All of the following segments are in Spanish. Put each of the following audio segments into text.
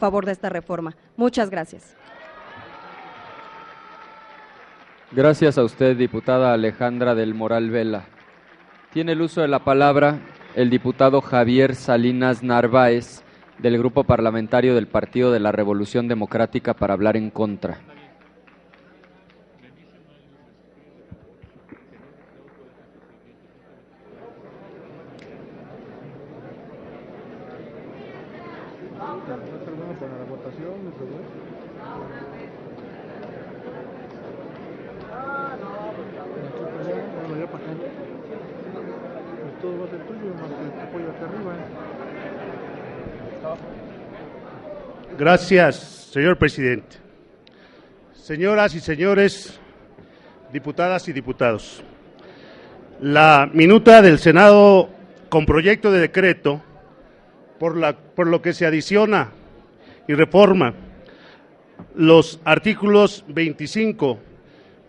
favor de esta reforma. Muchas gracias. Gracias a usted, diputada Alejandra del Moral Vela. Tiene el uso de la palabra el diputado Javier Salinas Narváez, del Grupo Parlamentario del Partido de la Revolución Democrática, para hablar en contra. Gracias, señor presidente. Señoras y señores, diputadas y diputados, la minuta del Senado con proyecto de decreto por lo que se adiciona y reforma los artículos 25,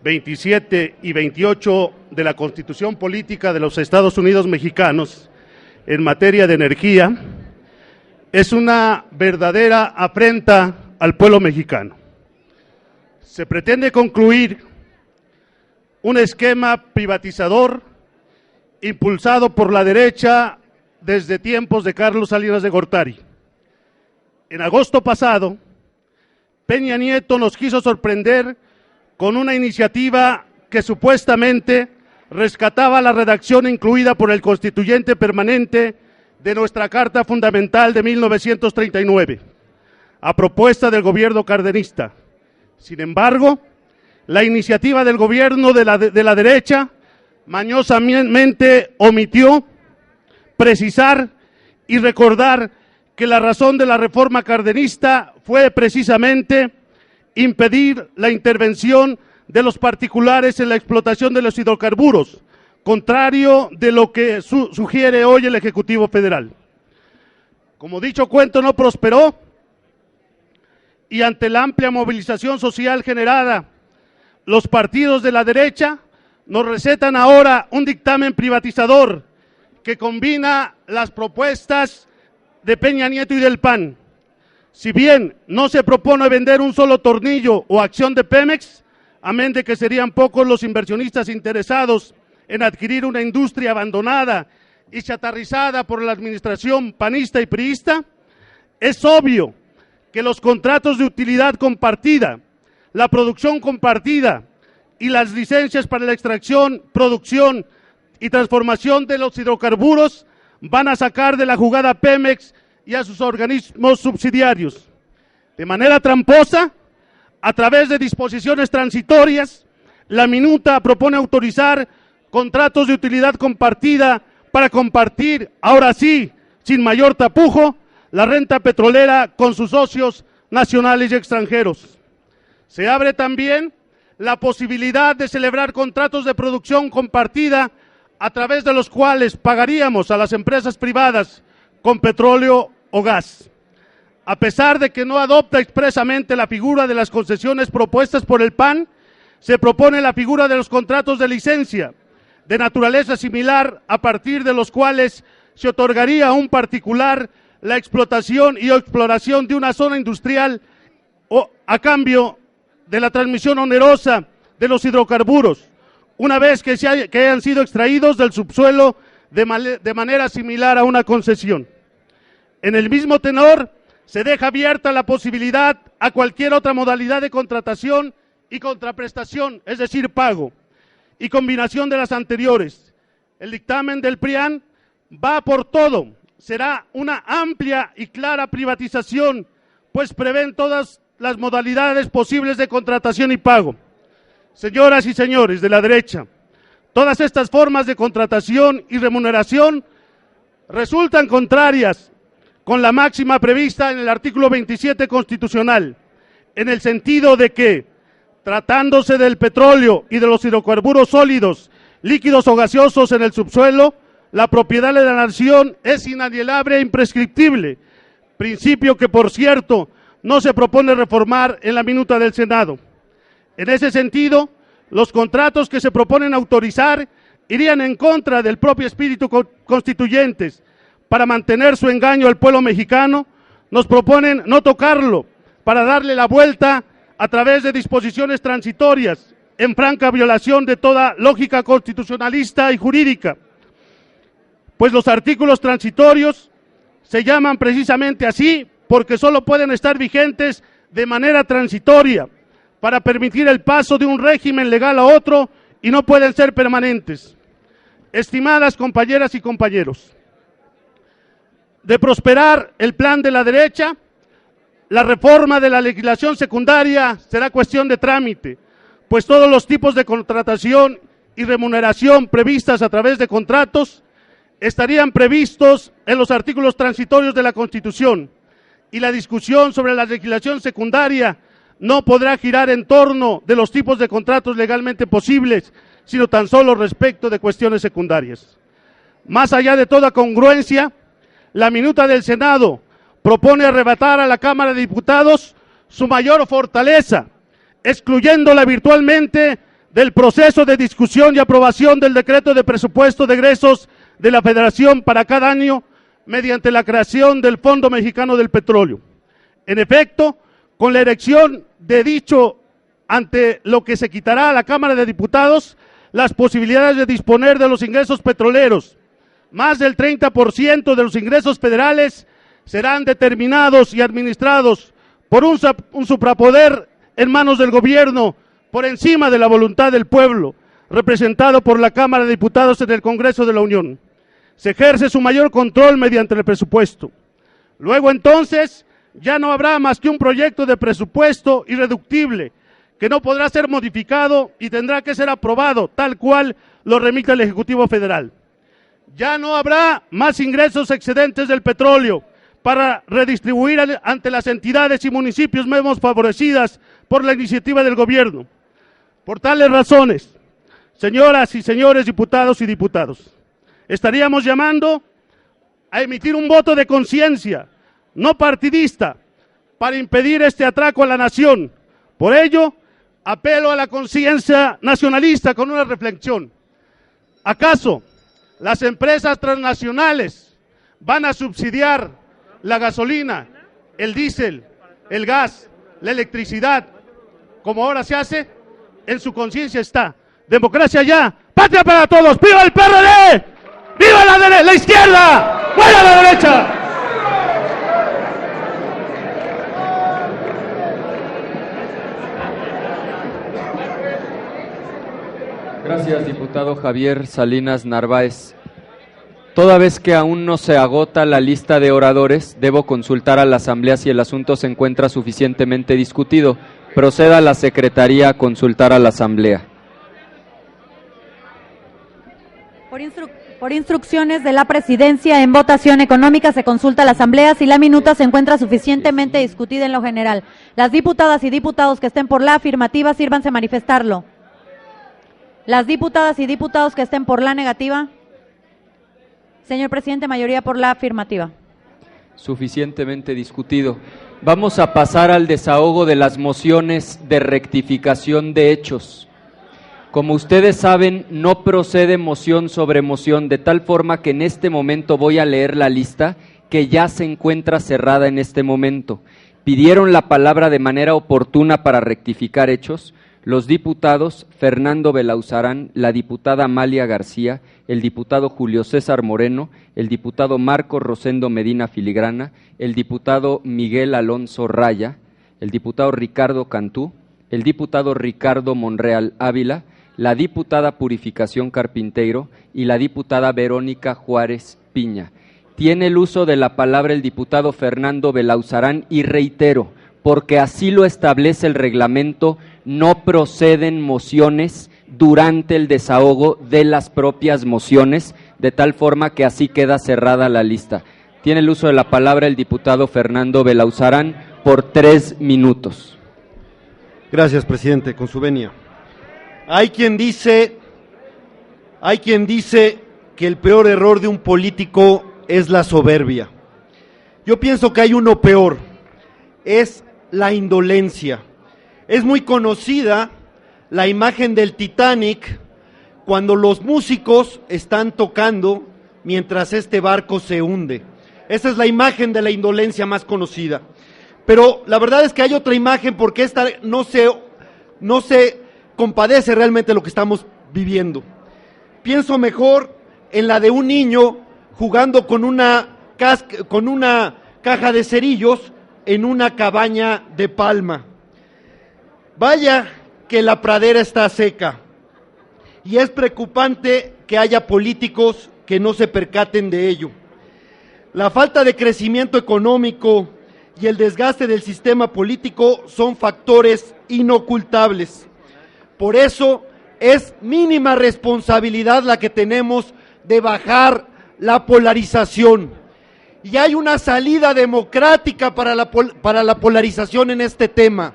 27 y 28 de la Constitución Política de los Estados Unidos Mexicanos en materia de energía es una verdadera afrenta al pueblo mexicano. Se pretende concluir un esquema privatizador impulsado por la derecha desde tiempos de Carlos Salinas de Gortari. En agosto pasado, Peña Nieto nos quiso sorprender con una iniciativa que supuestamente rescataba la redacción incluida por el constituyente permanente de nuestra Carta Fundamental de 1939, a propuesta del gobierno cardenista. Sin embargo, la iniciativa del gobierno de la derecha mañosamente omitió precisar y recordar que la razón de la reforma cardenista fue precisamente impedir la intervención de los particulares en la explotación de los hidrocarburos, contrario de lo que sugiere hoy el Ejecutivo Federal. Como dicho cuento no prosperó, y ante la amplia movilización social generada, los partidos de la derecha nos recetan ahora un dictamen privatizador que combina las propuestas de Peña Nieto y del PAN. Si bien no se propone vender un solo tornillo o acción de Pemex, amén de que serían pocos los inversionistas interesados en adquirir una industria abandonada y chatarrizada por la administración panista y priista, es obvio que los contratos de utilidad compartida, la producción compartida y las licencias para la extracción, producción y transformación de los hidrocarburos van a sacar de la jugada a Pemex y a sus organismos subsidiarios. De manera tramposa, a través de disposiciones transitorias, la minuta propone autorizar contratos de utilidad compartida para compartir, ahora sí, sin mayor tapujo, la renta petrolera con sus socios nacionales y extranjeros. Se abre también la posibilidad de celebrar contratos de producción compartida a través de los cuales pagaríamos a las empresas privadas con petróleo o gas. A pesar de que no adopta expresamente la figura de las concesiones propuestas por el PAN, se propone la figura de los contratos de licencia, de naturaleza similar, a partir de los cuales se otorgaría a un particular la explotación y exploración de una zona industrial o a cambio de la transmisión onerosa de los hidrocarburos, una vez que hayan sido extraídos del subsuelo de manera similar a una concesión. En el mismo tenor, se deja abierta la posibilidad a cualquier otra modalidad de contratación y contraprestación, es decir, pago, y combinación de las anteriores. El dictamen del PRIAN va por todo, será una amplia y clara privatización, pues prevén todas las modalidades posibles de contratación y pago. Señoras y señores de la derecha, todas estas formas de contratación y remuneración resultan contrarias con la máxima prevista en el artículo 27 constitucional, en el sentido de que, tratándose del petróleo y de los hidrocarburos sólidos, líquidos o gaseosos en el subsuelo, la propiedad de la nación es inalienable e imprescriptible, principio que, por cierto, no se propone reformar en la minuta del Senado. En ese sentido, los contratos que se proponen autorizar irían en contra del propio espíritu constituyentes para mantener su engaño al pueblo mexicano, nos proponen no tocarlo para darle la vuelta a través de disposiciones transitorias, en franca violación de toda lógica constitucionalista y jurídica, pues los artículos transitorios se llaman precisamente así porque solo pueden estar vigentes de manera transitoria para permitir el paso de un régimen legal a otro y no pueden ser permanentes. Estimadas compañeras y compañeros, de prosperar el plan de la derecha, la reforma de la legislación secundaria será cuestión de trámite, pues todos los tipos de contratación y remuneración previstas a través de contratos estarían previstos en los artículos transitorios de la Constitución, y la discusión sobre la legislación secundaria no podrá girar en torno de los tipos de contratos legalmente posibles, sino tan solo respecto de cuestiones secundarias. Más allá de toda congruencia, la minuta del Senado propone arrebatar a la Cámara de Diputados su mayor fortaleza, excluyéndola virtualmente del proceso de discusión y aprobación del decreto de presupuesto de egresos de la Federación para cada año mediante la creación del Fondo Mexicano del Petróleo. En efecto, con la erección de dicho, ante lo que se quitará a la Cámara de Diputados las posibilidades de disponer de los ingresos petroleros, más del 30% de los ingresos federales serán determinados y administrados por un suprapoder en manos del gobierno, por encima de la voluntad del pueblo, representado por la Cámara de Diputados en el Congreso de la Unión. Se ejerce su mayor control mediante el presupuesto. Luego entonces ya no habrá más que un proyecto de presupuesto irreductible que no podrá ser modificado y tendrá que ser aprobado tal cual lo remite el Ejecutivo Federal. Ya no habrá más ingresos excedentes del petróleo para redistribuir ante las entidades y municipios menos favorecidas por la iniciativa del gobierno. Por tales razones, señoras y señores diputados y diputadas, estaríamos llamando a emitir un voto de conciencia, no partidista, para impedir este atraco a la nación. Por ello, apelo a la conciencia nacionalista con una reflexión. ¿Acaso las empresas transnacionales van a subsidiar la gasolina, el diésel, el gas, la electricidad, como ahora se hace? En su conciencia está. Democracia ya, patria para todos, ¡viva el PRD! ¡Viva la izquierda! ¡Fuera la derecha! Gracias, diputado Javier Salinas Narváez. Toda vez que aún no se agota la lista de oradores, debo consultar a la Asamblea si el asunto se encuentra suficientemente discutido. Proceda a la Secretaría a consultar a la Asamblea. Por instrucciones de la Presidencia, en votación económica se consulta a la Asamblea si la minuta se encuentra suficientemente discutida en lo general. Las diputadas y diputados que estén por la afirmativa, sírvanse a manifestarlo. Las diputadas y diputados que estén por la negativa. Señor presidente, mayoría por la afirmativa. Suficientemente discutido. Vamos a pasar al desahogo de las mociones de rectificación de hechos. Como ustedes saben, no procede moción sobre moción, de tal forma que en este momento voy a leer la lista que ya se encuentra cerrada en este momento. Pidieron la palabra de manera oportuna para rectificar hechos los diputados Fernando Belauzarán, la diputada Amalia García, el diputado Julio César Moreno, el diputado Marcos Rosendo Medina Filigrana, el diputado Miguel Alonso Raya, el diputado Ricardo Cantú, el diputado Ricardo Monreal Ávila, la diputada Purificación Carpinteiro y la diputada Verónica Juárez Piña. Tiene el uso de la palabra el diputado Fernando Belauzarán y reitero, porque así lo establece el reglamento, no proceden mociones durante el desahogo de las propias mociones, de tal forma que así queda cerrada la lista. Tiene el uso de la palabra el diputado Fernando Belauzarán por 3 minutos. Gracias, presidente, con su venia. Hay quien dice que el peor error de un político es la soberbia. Yo pienso que hay uno peor, es la indolencia. Es muy conocida la imagen del Titanic cuando los músicos están tocando mientras este barco se hunde. Esa es la imagen de la indolencia más conocida. Pero la verdad es que hay otra imagen, porque esta no se compadece realmente de lo que estamos viviendo. Pienso mejor en la de un niño jugando con una caja de cerillos en una cabaña de palma. Vaya que la pradera está seca, y es preocupante que haya políticos que no se percaten de ello. La falta de crecimiento económico y el desgaste del sistema político son factores inocultables. Por eso es mínima responsabilidad la que tenemos de bajar la polarización. Y hay una salida democrática para la polarización en este tema.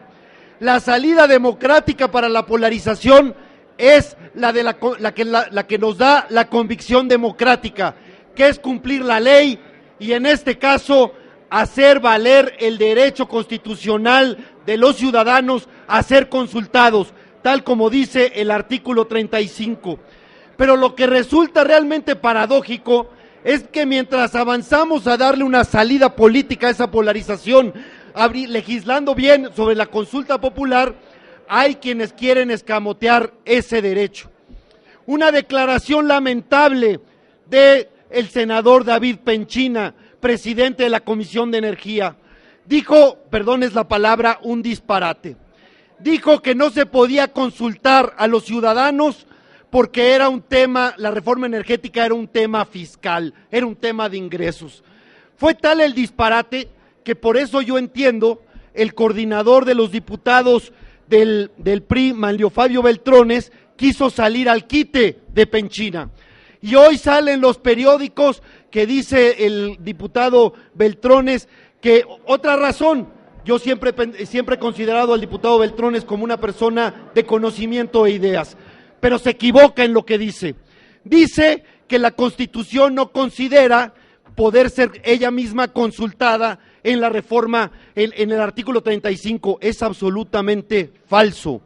La salida democrática para la polarización es la que nos da la convicción democrática, que es cumplir la ley y, en este caso, hacer valer el derecho constitucional de los ciudadanos a ser consultados, tal como dice el artículo 35. Pero lo que resulta realmente paradójico es que mientras avanzamos a darle una salida política a esa polarización, legislando bien sobre la consulta popular, hay quienes quieren escamotear ese derecho. Una declaración lamentable del senador David Penchina, presidente de la Comisión de Energía. Dijo, perdones la palabra, un disparate. Dijo que no se podía consultar a los ciudadanos porque era un tema, la reforma energética era un tema fiscal, era un tema de ingresos. Fue tal el disparate que por eso yo entiendo el coordinador de los diputados del PRI, Manlio Fabio Beltrones, quiso salir al quite de Penchina. Y hoy salen los periódicos que dice el diputado Beltrones que otra razón, yo siempre he considerado al diputado Beltrones como una persona de conocimiento e ideas, pero se equivoca en lo que dice. Dice que la Constitución no considera poder ser ella misma consultada en la reforma, en el artículo 35. Es absolutamente falso.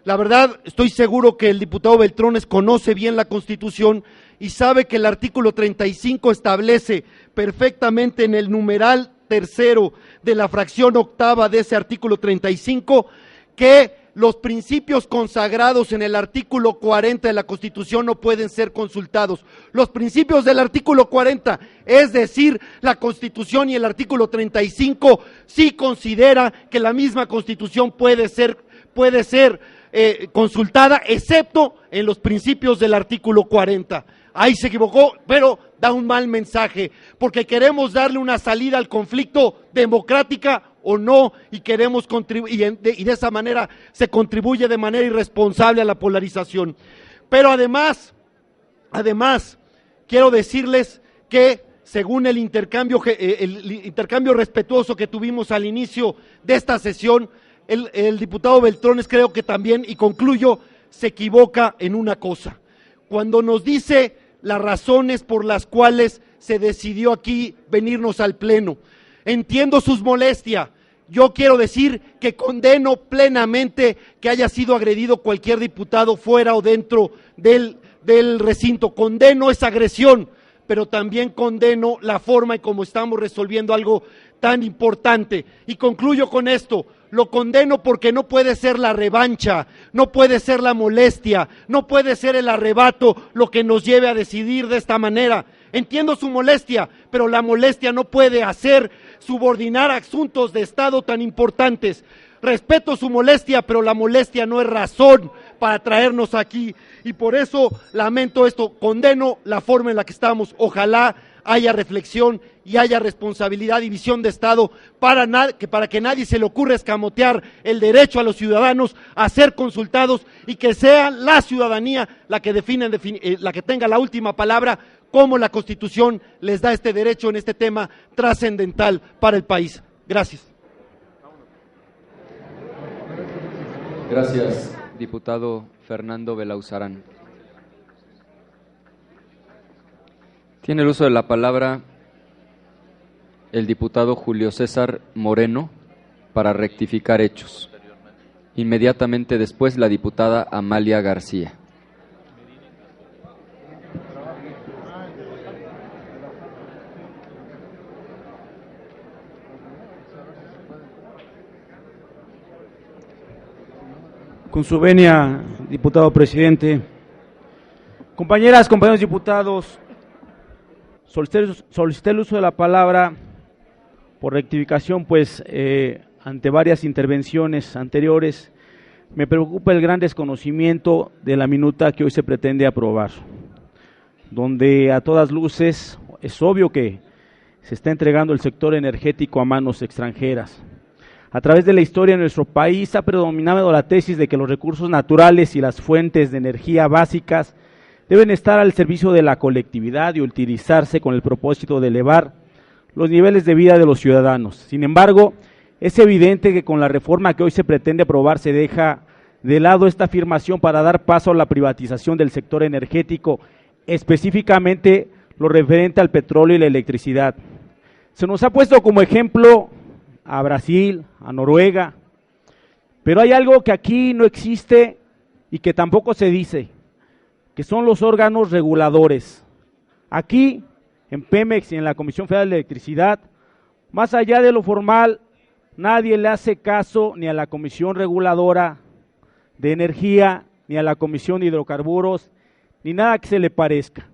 La verdad, estoy seguro que el diputado Beltrones conoce bien la Constitución y sabe que el artículo 35 establece perfectamente en el numeral tercero de la fracción octava de ese artículo 35 que los principios consagrados en el artículo 40 de la Constitución no pueden ser consultados. Los principios del artículo 40, es decir, la Constitución y el artículo 35, sí considera que la misma Constitución puede ser consultada, excepto en los principios del artículo 40. Ahí se equivocó, pero da un mal mensaje, porque queremos darle una salida al conflicto democrática o no, y queremos contribuir, y de esa manera se contribuye de manera irresponsable a la polarización. Pero además, quiero decirles que según el intercambio respetuoso que tuvimos al inicio de esta sesión, el diputado Beltrones, creo que también, y concluyo, se equivoca en una cosa. Cuando nos dice las razones por las cuales se decidió aquí venirnos al Pleno, entiendo sus molestias. Yo quiero decir que condeno plenamente que haya sido agredido cualquier diputado fuera o dentro del recinto. Condeno esa agresión, pero también condeno la forma en cómo estamos resolviendo algo tan importante. Y concluyo con esto. Lo condeno porque no puede ser la revancha, no puede ser la molestia, no puede ser el arrebato lo que nos lleve a decidir de esta manera. Entiendo su molestia, pero la molestia no puede hacer subordinar asuntos de Estado tan importantes. Respeto su molestia, pero la molestia no es razón para traernos aquí. Y por eso lamento esto, condeno la forma en la que estamos. Ojalá haya reflexión y haya responsabilidad y visión de Estado para que nadie se le ocurra escamotear el derecho a los ciudadanos a ser consultados y que sea la ciudadanía la que la que tenga la última palabra, como la Constitución les da este derecho en este tema trascendental para el país. Gracias. Gracias, diputado Fernando Belauzarán. Tiene el uso de la palabra el diputado Julio César Moreno para rectificar hechos. Inmediatamente después, la diputada Amalia García. Con su venia, diputado presidente. Compañeras, compañeros diputados, solicité el uso de la palabra por rectificación, pues ante varias intervenciones anteriores, me preocupa el gran desconocimiento de la minuta que hoy se pretende aprobar, donde a todas luces es obvio que se está entregando el sector energético a manos extranjeras. A través de la historia de nuestro país ha predominado la tesis de que los recursos naturales y las fuentes de energía básicas deben estar al servicio de la colectividad y utilizarse con el propósito de elevar los niveles de vida de los ciudadanos. Sin embargo, es evidente que con la reforma que hoy se pretende aprobar se deja de lado esta afirmación para dar paso a la privatización del sector energético, específicamente lo referente al petróleo y la electricidad. Se nos ha puesto como ejemplo a Brasil, a Noruega, pero hay algo que aquí no existe y que tampoco se dice, que son los órganos reguladores. Aquí, en Pemex y en la Comisión Federal de Electricidad, más allá de lo formal, nadie le hace caso ni a la Comisión Reguladora de Energía, ni a la Comisión de Hidrocarburos, ni nada que se le parezca.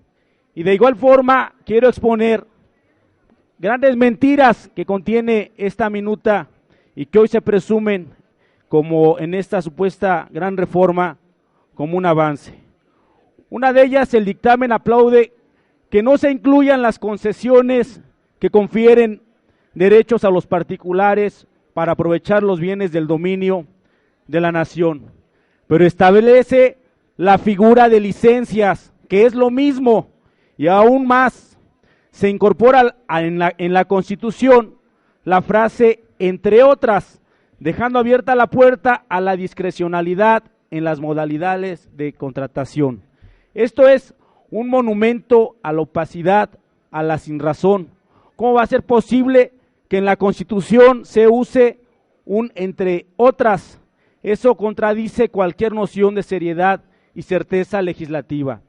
Y de igual forma, quiero exponer grandes mentiras que contiene esta minuta y que hoy se presumen como en esta supuesta gran reforma como un avance. Una de ellas, el dictamen aplaude que no se incluyan las concesiones que confieren derechos a los particulares para aprovechar los bienes del dominio de la nación, pero establece la figura de licencias, que es lo mismo y aún más. Se incorpora en la Constitución la frase entre otras, dejando abierta la puerta a la discrecionalidad en las modalidades de contratación. Esto es un monumento a la opacidad, a la sinrazón. ¿Cómo va a ser posible que en la Constitución se use un entre otras? Eso contradice cualquier noción de seriedad y certeza legislativa.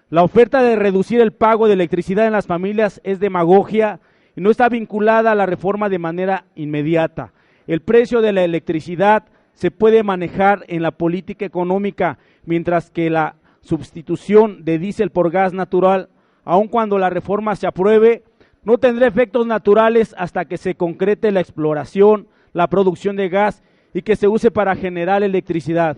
La oferta de reducir el pago de electricidad en las familias es demagogia y no está vinculada a la reforma de manera inmediata. El precio de la electricidad se puede manejar en la política económica, mientras que la sustitución de diésel por gas natural, aun cuando la reforma se apruebe, no tendrá efectos naturales hasta que se concrete la exploración, la producción de gas y que se use para generar electricidad.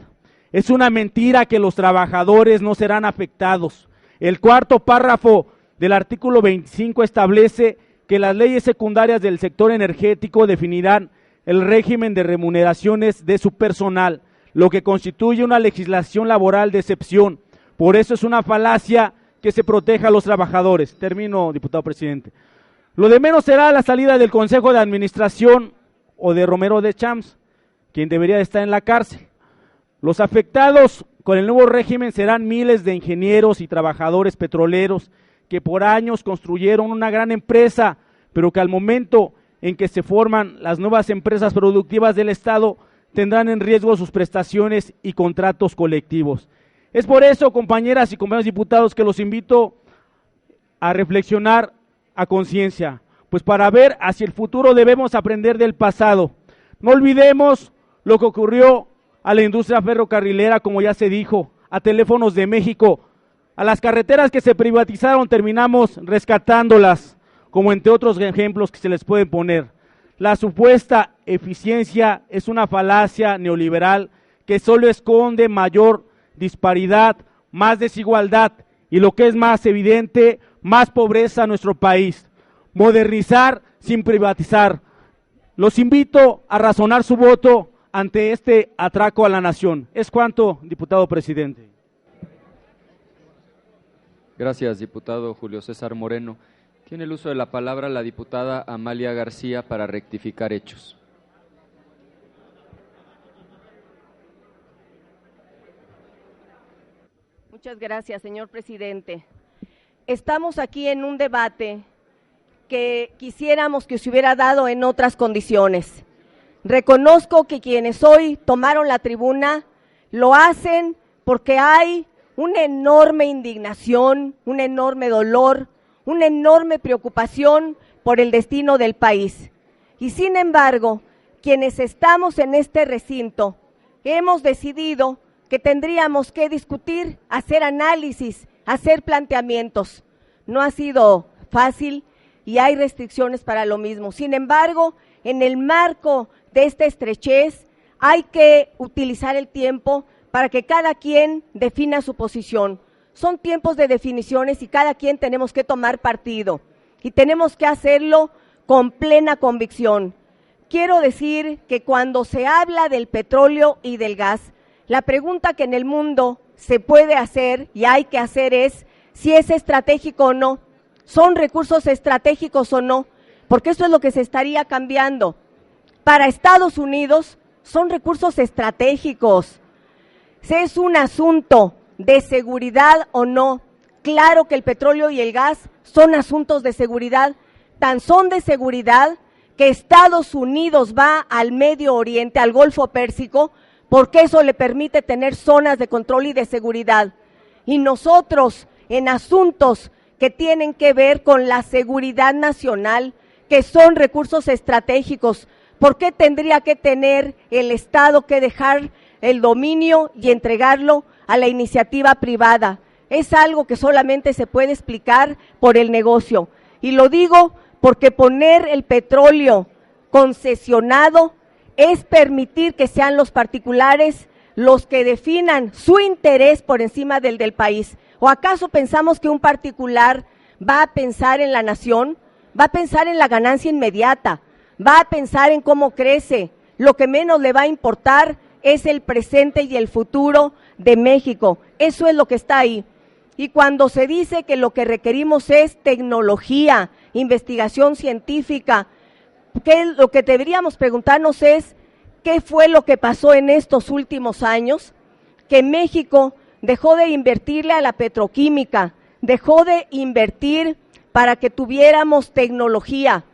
Es una mentira que los trabajadores no serán afectados. El cuarto párrafo del artículo 25 establece que las leyes secundarias del sector energético definirán el régimen de remuneraciones de su personal, lo que constituye una legislación laboral de excepción. Por eso es una falacia que se proteja a los trabajadores. Termino, diputado presidente. Lo de menos será la salida del Consejo de Administración o de Romero de Champs, quien debería estar en la cárcel. Los afectados con el nuevo régimen serán miles de ingenieros y trabajadores petroleros que por años construyeron una gran empresa, pero que al momento en que se forman las nuevas empresas productivas del Estado tendrán en riesgo sus prestaciones y contratos colectivos. Es por eso, compañeras y compañeros diputados, que los invito a reflexionar a conciencia, pues para ver hacia el futuro debemos aprender del pasado. No olvidemos lo que ocurrió a la industria ferrocarrilera, como ya se dijo, a Teléfonos de México, a las carreteras que se privatizaron, terminamos rescatándolas, como entre otros ejemplos que se les pueden poner. La supuesta eficiencia es una falacia neoliberal que solo esconde mayor disparidad, más desigualdad y, lo que es más evidente, más pobreza en nuestro país. Modernizar sin privatizar. Los invito a razonar su voto ante este atraco a la nación. Es cuanto, diputado presidente. Gracias, diputado Julio César Moreno. Tiene el uso de la palabra la diputada Amalia García para rectificar hechos. Muchas gracias, señor presidente. Estamos aquí en un debate que quisiéramos que se hubiera dado en otras condiciones. Reconozco que quienes hoy tomaron la tribuna lo hacen porque hay una enorme indignación, un enorme dolor, una enorme preocupación por el destino del país. Y sin embargo, quienes estamos en este recinto hemos decidido que tendríamos que discutir, hacer análisis, hacer planteamientos. No ha sido fácil y hay restricciones para lo mismo. Sin embargo, en el marco de esta estrechez, hay que utilizar el tiempo para que cada quien defina su posición. Son tiempos de definiciones y cada quien tenemos que tomar partido y tenemos que hacerlo con plena convicción. Quiero decir que cuando se habla del petróleo y del gas, la pregunta que en el mundo se puede hacer y hay que hacer es si es estratégico o no, son recursos estratégicos o no, porque eso es lo que se estaría cambiando. Para Estados Unidos son recursos estratégicos. Si es un asunto de seguridad o no, claro que el petróleo y el gas son asuntos de seguridad, tan son de seguridad que Estados Unidos va al Medio Oriente, al Golfo Pérsico, porque eso le permite tener zonas de control y de seguridad. Y nosotros, en asuntos que tienen que ver con la seguridad nacional, que son recursos estratégicos, ¿por qué tendría que tener el Estado que dejar el dominio y entregarlo a la iniciativa privada? Es algo que solamente se puede explicar por el negocio. Y lo digo porque poner el petróleo concesionado es permitir que sean los particulares los que definan su interés por encima del país. ¿O acaso pensamos que un particular va a pensar en la nación? Va a pensar en la ganancia inmediata, va a pensar en cómo crece. Lo que menos le va a importar es el presente y el futuro de México. Eso es lo que está ahí. Y cuando se dice que lo que requerimos es tecnología, investigación científica, lo que deberíamos preguntarnos es qué fue lo que pasó en estos últimos años, que México dejó de invertirle a la petroquímica, dejó de invertir para que tuviéramos tecnología.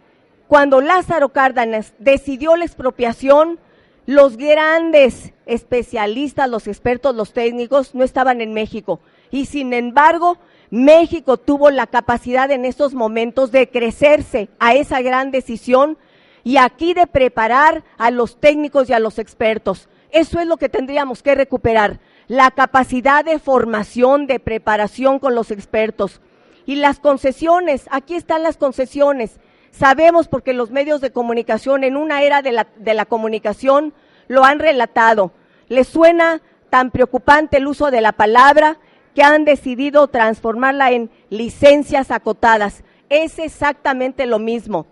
Cuando Lázaro Cárdenas decidió la expropiación, los grandes especialistas, los expertos, los técnicos no estaban en México. Y sin embargo, México tuvo la capacidad en estos momentos de crecerse a esa gran decisión y aquí de preparar a los técnicos y a los expertos. Eso es lo que tendríamos que recuperar, la capacidad de formación, de preparación con los expertos. Y las concesiones, aquí están las concesiones. Sabemos porque los medios de comunicación en una era de la comunicación lo han relatado. ¿Les suena tan preocupante el uso de la palabra que han decidido transformarla en licencias acotadas? Es exactamente lo mismo.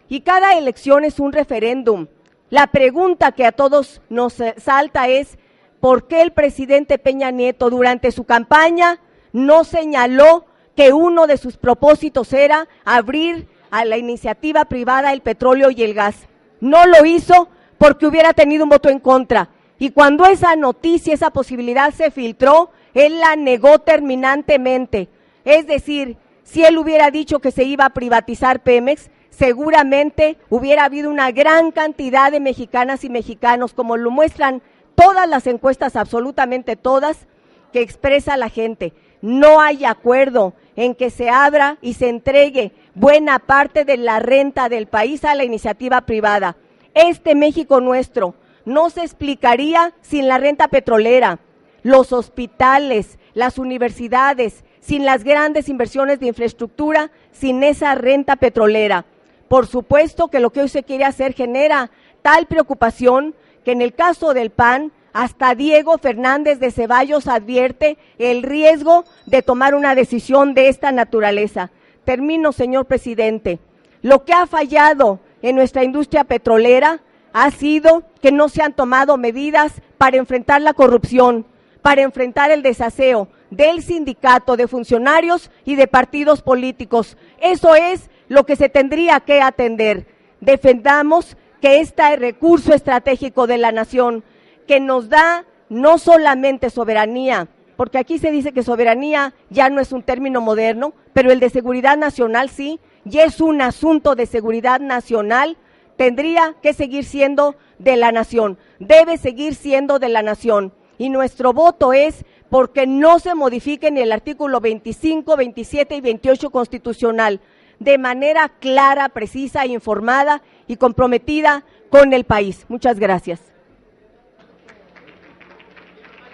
Y cada elección es un referéndum. La pregunta que a todos nos salta es ¿por qué el presidente Peña Nieto durante su campaña no señaló que uno de sus propósitos era abrir a la iniciativa privada el petróleo y el gas? No lo hizo porque hubiera tenido un voto en contra. Y cuando esa noticia, esa posibilidad se filtró, él la negó terminantemente. Es decir, si él hubiera dicho que se iba a privatizar Pemex, seguramente hubiera habido una gran cantidad de mexicanas y mexicanos, como lo muestran todas las encuestas, absolutamente todas, que expresa la gente. No hay acuerdo en que se abra y se entregue buena parte de la renta del país a la iniciativa privada. Este México nuestro no se explicaría sin la renta petrolera, los hospitales, las universidades, sin las grandes inversiones de infraestructura, sin esa renta petrolera. Por supuesto que lo que hoy se quiere hacer genera tal preocupación que en el caso del PAN, hasta Diego Fernández de Ceballos advierte el riesgo de tomar una decisión de esta naturaleza. Termino, señor presidente. Lo que ha fallado en nuestra industria petrolera ha sido que no se han tomado medidas para enfrentar la corrupción, para enfrentar el desaseo del sindicato, de funcionarios y de partidos políticos. Eso es lo que se tendría que atender. Defendamos que este recurso estratégico de la nación, que nos da no solamente soberanía, porque aquí se dice que soberanía ya no es un término moderno, pero el de seguridad nacional sí, y es un asunto de seguridad nacional, tendría que seguir siendo de la nación, debe seguir siendo de la nación. Y nuestro voto es porque no se modifiquen el artículo 25, 27 y 28 constitucional, de manera clara, precisa, informada y comprometida con el país. Muchas gracias.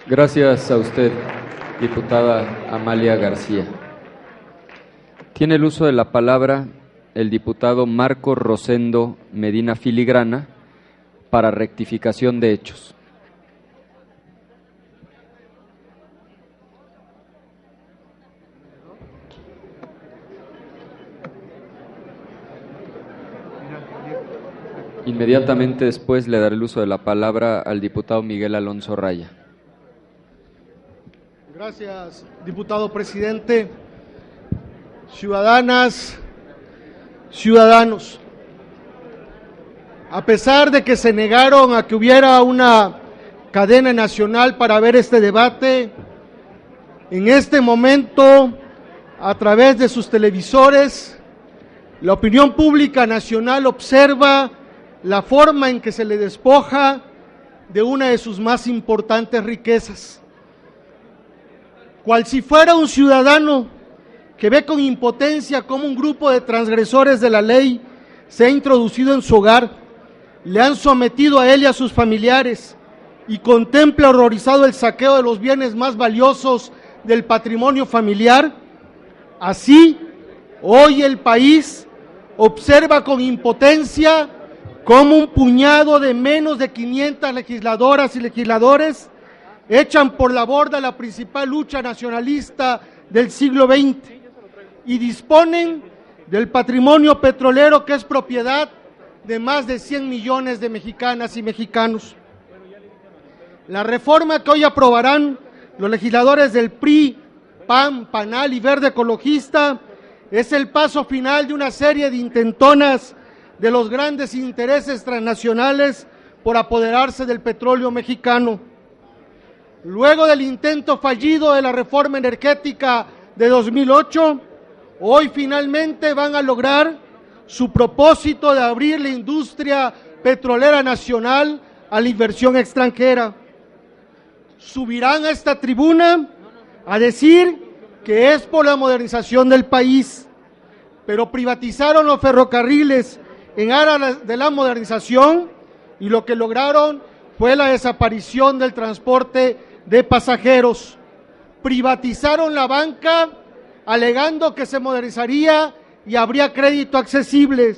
Gracias a usted, diputada Amalia García. Tiene el uso de la palabra el diputado Marco Rosendo Medina Filigrana para rectificación de hechos. Inmediatamente después le daré el uso de la palabra al diputado Miguel Alonso Raya. Gracias, diputado presidente. Ciudadanas, ciudadanos, a pesar de que se negaron a que hubiera una cadena nacional para ver este debate, en este momento, a través de sus televisores, la opinión pública nacional observa la forma en que se le despoja de una de sus más importantes riquezas. Cual si fuera un ciudadano que ve con impotencia cómo un grupo de transgresores de la ley se ha introducido en su hogar, le han sometido a él y a sus familiares y contempla horrorizado el saqueo de los bienes más valiosos del patrimonio familiar. Así, hoy el país observa con impotencia cómo un puñado de menos de 500 legisladoras y legisladores echan por la borda la principal lucha nacionalista del siglo XX y disponen del patrimonio petrolero que es propiedad de más de 100 millones de mexicanas y mexicanos. La reforma que hoy aprobarán los legisladores del PRI, PAN, PANAL y Verde Ecologista es el paso final de una serie de intentonas de los grandes intereses transnacionales por apoderarse del petróleo mexicano. Luego del intento fallido de la reforma energética de 2008, hoy finalmente van a lograr su propósito de abrir la industria petrolera nacional a la inversión extranjera. Subirán a esta tribuna a decir que es por la modernización del país, pero privatizaron los ferrocarriles en aras de la modernización y lo que lograron fue la desaparición del transporte de pasajeros. Privatizaron la banca alegando que se modernizaría y habría crédito accesible,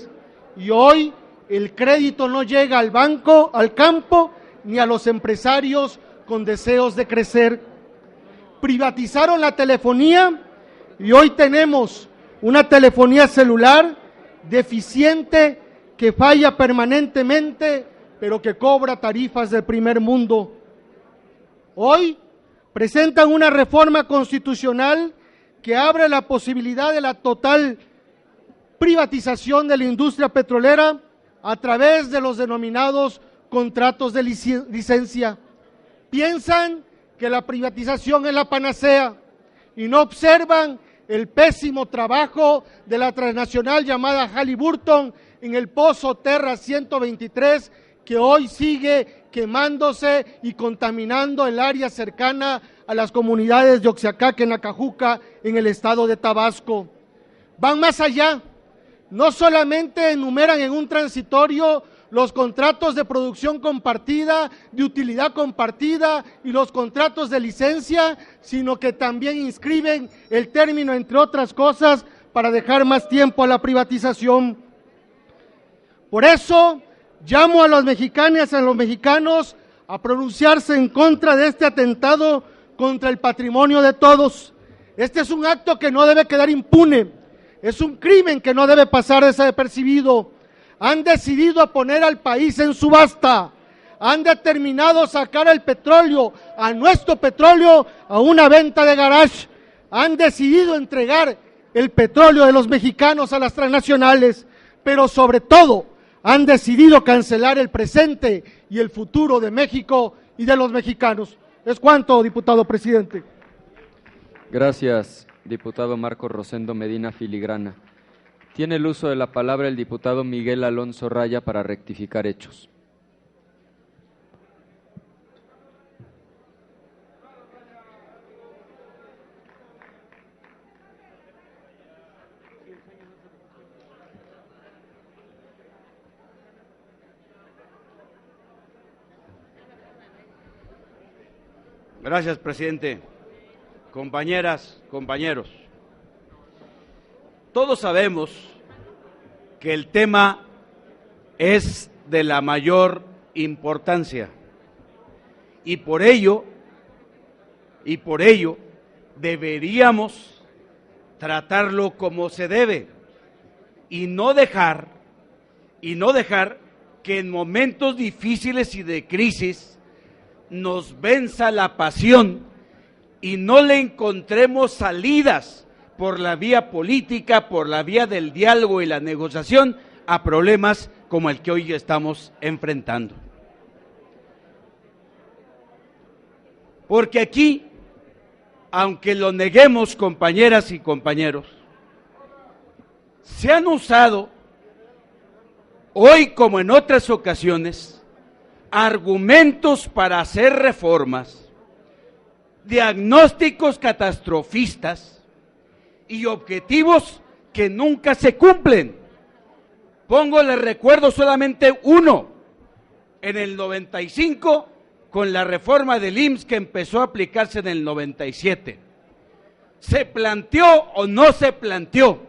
y hoy el crédito no llega al banco, al campo, ni a los empresarios con deseos de crecer. Privatizaron la telefonía y hoy tenemos una telefonía celular deficiente que falla permanentemente, pero que cobra tarifas del primer mundo. Hoy presentan una reforma constitucional que abre la posibilidad de la total privatización de la industria petrolera a través de los denominados contratos de licencia. Piensan que la privatización es la panacea y no observan el pésimo trabajo de la transnacional llamada Halliburton en el pozo Terra 123, que hoy sigue quemándose y contaminando el área cercana a las comunidades de Oaxaca, Nacajuca, en el estado de Tabasco. Van más allá, no solamente enumeran en un transitorio los contratos de producción compartida, de utilidad compartida y los contratos de licencia, sino que también inscriben el término, entre otras cosas, para dejar más tiempo a la privatización. Por eso, llamo a las mexicanas y a los mexicanos a pronunciarse en contra de este atentado contra el patrimonio de todos. Este es un acto que no debe quedar impune, es un crimen que no debe pasar desapercibido. Han decidido poner al país en subasta, han determinado sacar el petróleo, a nuestro petróleo, a una venta de garage, han decidido entregar el petróleo de los mexicanos a las transnacionales, pero sobre todo han decidido cancelar el presente y el futuro de México y de los mexicanos. Es cuanto, diputado presidente. Gracias, diputado Marco Rosendo Medina Filigrana. Tiene el uso de la palabra el diputado Miguel Alonso Raya para rectificar hechos. Gracias, presidente. Compañeras, compañeros, todos sabemos que el tema es de la mayor importancia y por ello deberíamos tratarlo como se debe y no dejar que en momentos difíciles y de crisis nos venza la pasión y no le encontremos salidas por la vía política, por la vía del diálogo y la negociación a problemas como el que hoy estamos enfrentando. Porque aquí, aunque lo neguemos, compañeras y compañeros, se han usado, hoy como en otras ocasiones, argumentos para hacer reformas, diagnósticos catastrofistas y objetivos que nunca se cumplen. Les recuerdo solamente uno, en el 95, con la reforma del IMSS que empezó a aplicarse en el 97. ¿Se planteó o no se planteó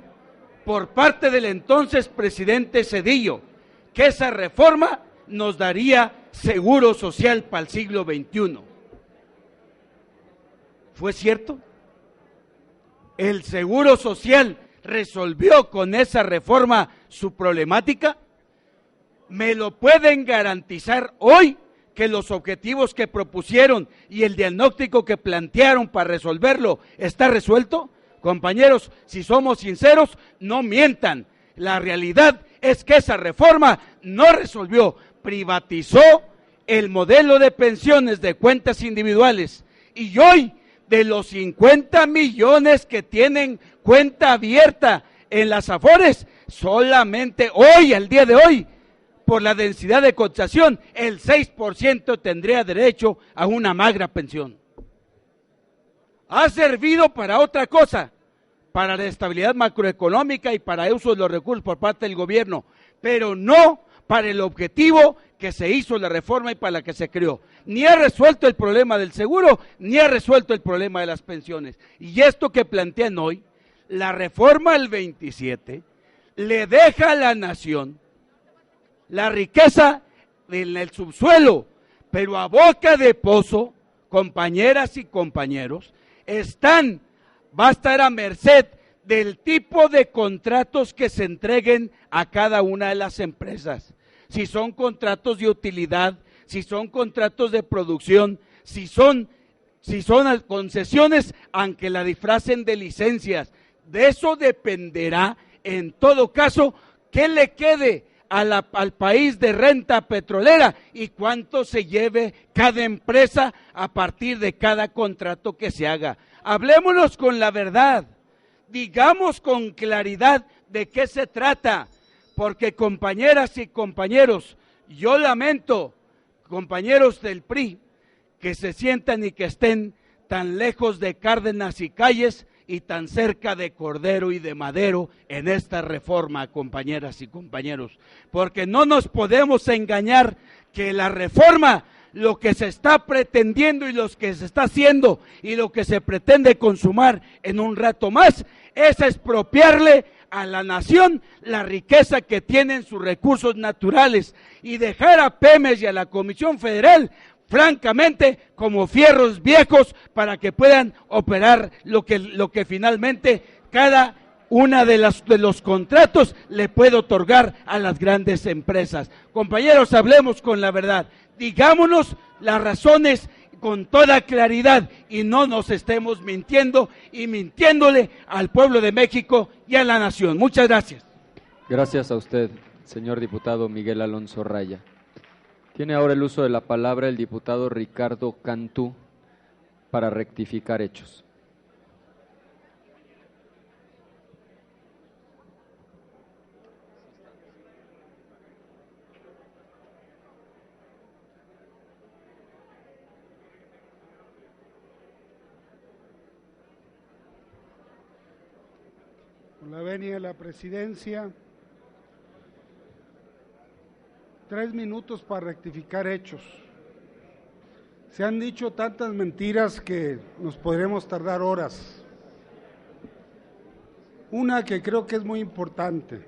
por parte del entonces presidente Zedillo que esa reforma nos daría seguro social para el siglo XXI? ¿Fue cierto? ¿El Seguro Social resolvió con esa reforma su problemática? ¿Me lo pueden garantizar hoy que los objetivos que propusieron y el diagnóstico que plantearon para resolverlo está resuelto? Compañeros, si somos sinceros, no mientan. La realidad es que esa reforma no resolvió, privatizó el modelo de pensiones de cuentas individuales y hoy, de los 50 millones que tienen cuenta abierta en las Afores, solamente hoy, al día de hoy, por la densidad de cotización, el 6% tendría derecho a una magra pensión. Ha servido para otra cosa, para la estabilidad macroeconómica y para el uso de los recursos por parte del gobierno, pero no para el objetivo que se hizo la reforma y para la que se creó. Ni ha resuelto el problema del seguro, ni ha resuelto el problema de las pensiones. Y esto que plantean hoy, la reforma del 27, le deja a la nación la riqueza en el subsuelo, pero a boca de pozo, compañeras y compañeros, va a estar a merced del tipo de contratos que se entreguen a cada una de las empresas. Si son contratos de utilidad, si son contratos de producción, si son concesiones, aunque la disfracen de licencias. De eso dependerá, en todo caso, qué le quede al país de renta petrolera y cuánto se lleve cada empresa a partir de cada contrato que se haga. Hablémonos con la verdad, digamos con claridad de qué se trata, porque compañeras y compañeros, yo lamento, compañeros del PRI, que se sientan y que estén tan lejos de Cárdenas y Calles y tan cerca de Cordero y de Madero en esta reforma, compañeras y compañeros, porque no nos podemos engañar que la reforma, lo que se está pretendiendo y lo que se está haciendo y lo que se pretende consumar en un rato más es expropiarle a la nación la riqueza que tienen sus recursos naturales y dejar a Pemex y a la Comisión Federal francamente como fierros viejos para que puedan operar lo que finalmente cada una de los contratos le puede otorgar a las grandes empresas. Compañeros, hablemos con la verdad, digámonos las razones con toda claridad y no nos estemos mintiendo y mintiéndole al pueblo de México y a la nación. Muchas gracias. Gracias a usted, señor diputado Miguel Alonso Raya. Tiene ahora el uso de la palabra el diputado Ricardo Cantú para rectificar hechos. Con la venia de la presidencia, 3 minutos para rectificar hechos. Se han dicho tantas mentiras que nos podremos tardar horas. Una que creo que es muy importante.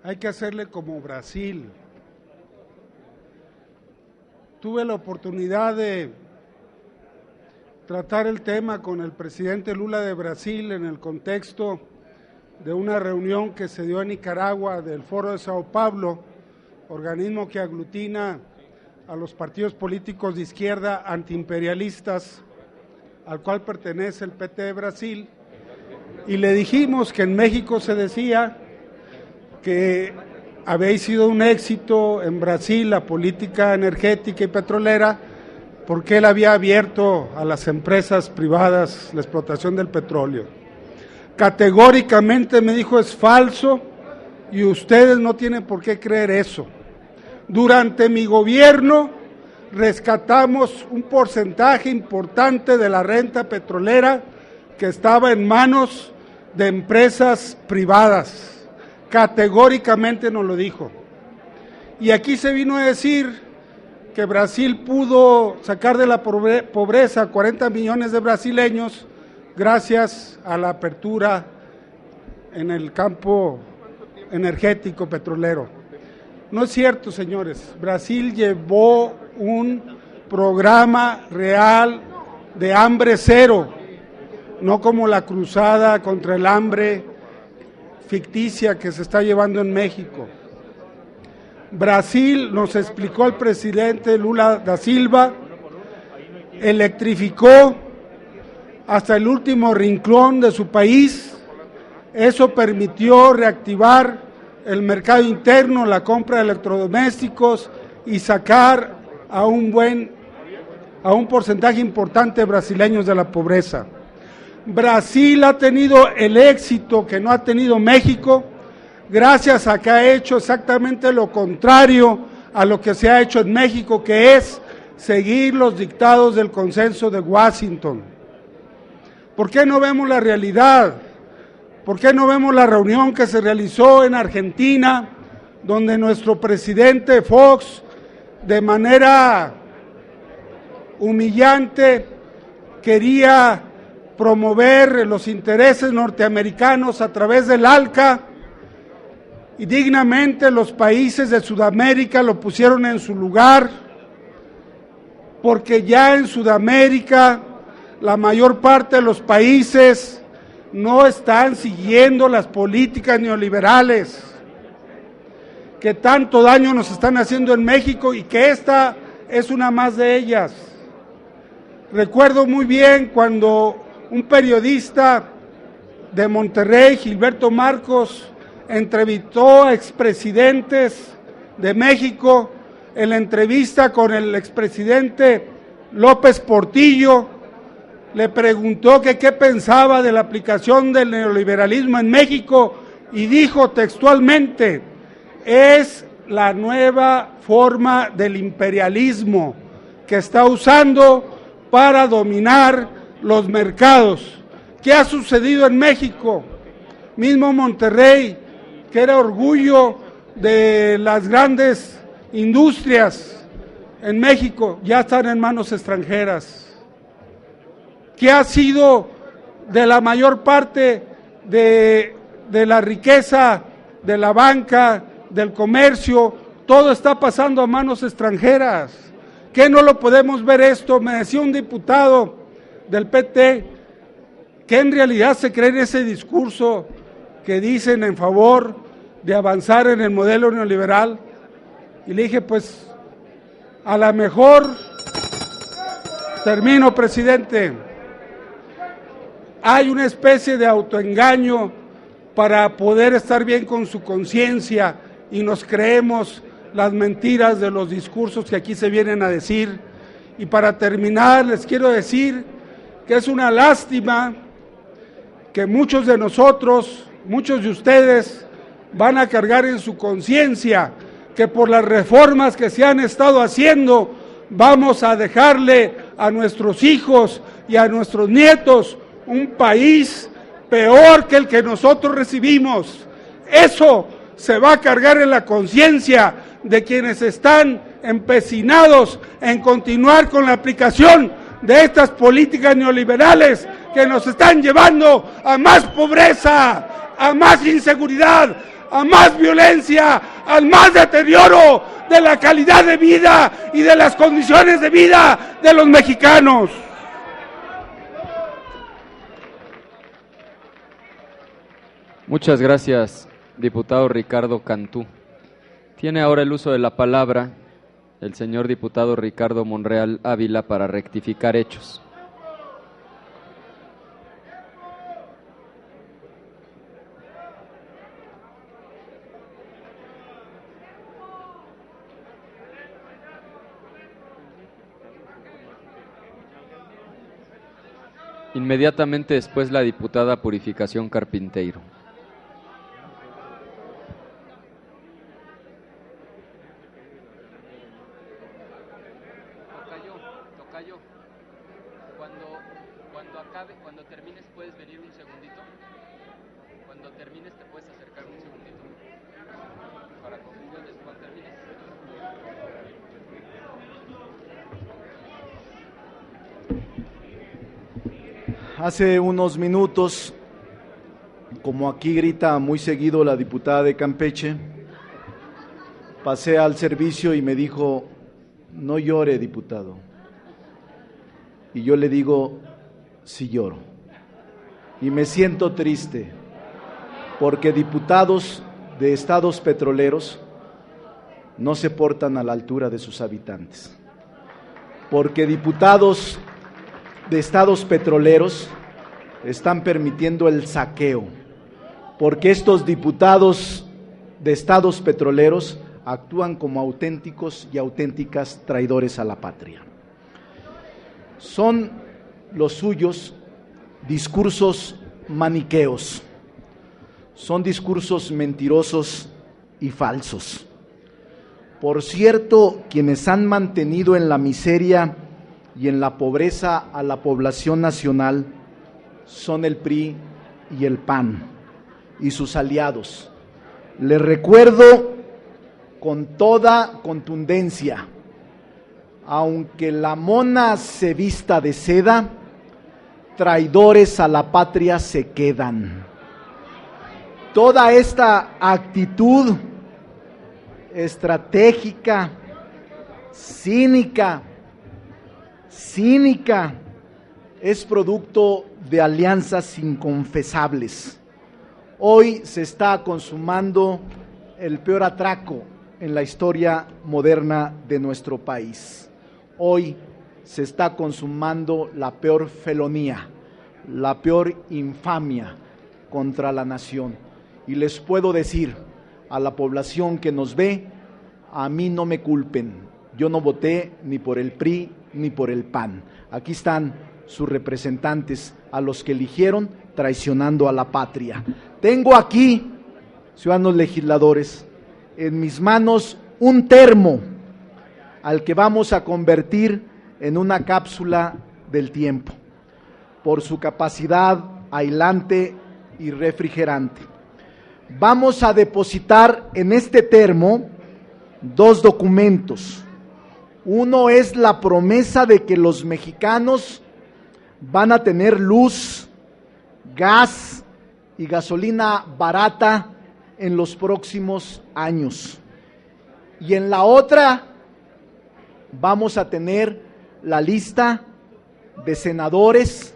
Hay que hacerle como Brasil. Tuve la oportunidad de tratar el tema con el presidente Lula de Brasil en el contexto de una reunión que se dio en Nicaragua del Foro de Sao Paulo, organismo que aglutina a los partidos políticos de izquierda antiimperialistas, al cual pertenece el PT de Brasil, y le dijimos que en México se decía que había sido un éxito en Brasil la política energética y petrolera, porque él había abierto a las empresas privadas la explotación del petróleo. Categóricamente me dijo, es falso y ustedes no tienen por qué creer eso. Durante mi gobierno rescatamos un porcentaje importante de la renta petrolera que estaba en manos de empresas privadas. Categóricamente nos lo dijo. Y aquí se vino a decir que Brasil pudo sacar de la pobreza a 40 millones de brasileños gracias a la apertura en el campo energético petrolero. No es cierto, señores. Brasil llevó un programa real de hambre cero, no como la cruzada contra el hambre ficticia que se está llevando en México. Brasil, nos explicó el presidente Lula da Silva, electrificó hasta el último rincón de su país. Eso permitió reactivar el mercado interno, la compra de electrodomésticos y sacar a un porcentaje importante de brasileños de la pobreza. Brasil ha tenido el éxito que no ha tenido México, gracias a que ha hecho exactamente lo contrario a lo que se ha hecho en México, que es seguir los dictados del Consenso de Washington. ¿Por qué no vemos la realidad? ¿Por qué no vemos la reunión que se realizó en Argentina, donde nuestro presidente Fox, de manera humillante, quería promover los intereses norteamericanos a través del ALCA, y dignamente los países de Sudamérica lo pusieron en su lugar, porque ya en Sudamérica la mayor parte de los países no están siguiendo las políticas neoliberales que tanto daño nos están haciendo en México, y que esta es una más de ellas. Recuerdo muy bien cuando un periodista de Monterrey, Gilberto Marcos, entrevistó a expresidentes de México. En la entrevista con el expresidente López Portillo, le preguntó que qué pensaba de la aplicación del neoliberalismo en México, y dijo textualmente: es la nueva forma del imperialismo que está usando para dominar los mercados. ¿Qué ha sucedido en México? Mismo Monterrey, que era orgullo de las grandes industrias en México, ya están en manos extranjeras. ¿Qué ha sido de la mayor parte de la riqueza, de la banca, del comercio? Todo está pasando a manos extranjeras. ¿Qué no lo podemos ver esto? Me decía un diputado del PT que en realidad se cree en ese discurso que dicen en favor de avanzar en el modelo neoliberal, y le dije, pues a lo mejor, termino, presidente, hay una especie de autoengaño para poder estar bien con su conciencia, y nos creemos las mentiras de los discursos que aquí se vienen a decir. Y para terminar, les quiero decir que es una lástima que muchos de nosotros, muchos de ustedes, van a cargar en su conciencia que por las reformas que se han estado haciendo vamos a dejarle a nuestros hijos y a nuestros nietos un país peor que el que nosotros recibimos. Eso se va a cargar en la conciencia de quienes están empecinados en continuar con la aplicación de estas políticas neoliberales que nos están llevando a más pobreza, a más inseguridad, a más violencia, al más deterioro de la calidad de vida y de las condiciones de vida de los mexicanos. Muchas gracias, diputado Ricardo Cantú. Tiene ahora el uso de la palabra el señor diputado Ricardo Monreal Ávila para rectificar hechos. Inmediatamente después la diputada Purificación Carpinteiro. Tocayo, cuando termines puedes venir un segundito. Cuando termines te puedes acercar un segundito para conclusiones cuando termines. Hace unos minutos, como aquí grita muy seguido la diputada de Campeche, pasé al servicio y me dijo: no llore, diputado. Y yo le digo: sí lloro. Y me siento triste, porque diputados de estados petroleros no se portan a la altura de sus habitantes. Porque diputados de estados petroleros están permitiendo el saqueo, porque estos diputados de estados petroleros actúan como auténticos y auténticas traidores a la patria. Son los suyos discursos maniqueos, son discursos mentirosos y falsos. Por cierto, quienes han mantenido en la miseria y en la pobreza a la población nacional son el PRI y el PAN y sus aliados. Les recuerdo con toda contundencia: aunque la mona se vista de seda, traidores a la patria se quedan. Toda esta actitud estratégica, cínica, es producto de alianzas inconfesables. Hoy se está consumando el peor atraco en la historia moderna de nuestro país. Hoy se está consumando la peor felonía, la peor infamia contra la nación. Y les puedo decir a la población que nos ve: a mí no me culpen, yo no voté ni por el PRI ni por el PAN. Aquí están sus representantes, a los que eligieron traicionando a la patria. Tengo aquí, ciudadanos legisladores, en mis manos un termo al que vamos a convertir en una cápsula del tiempo, por su capacidad aislante y refrigerante. Vamos a depositar en este termo dos documentos. Uno es la promesa de que los mexicanos van a tener luz, gas y gasolina barata en los próximos años. Y en la otra vamos a tener la lista de senadores,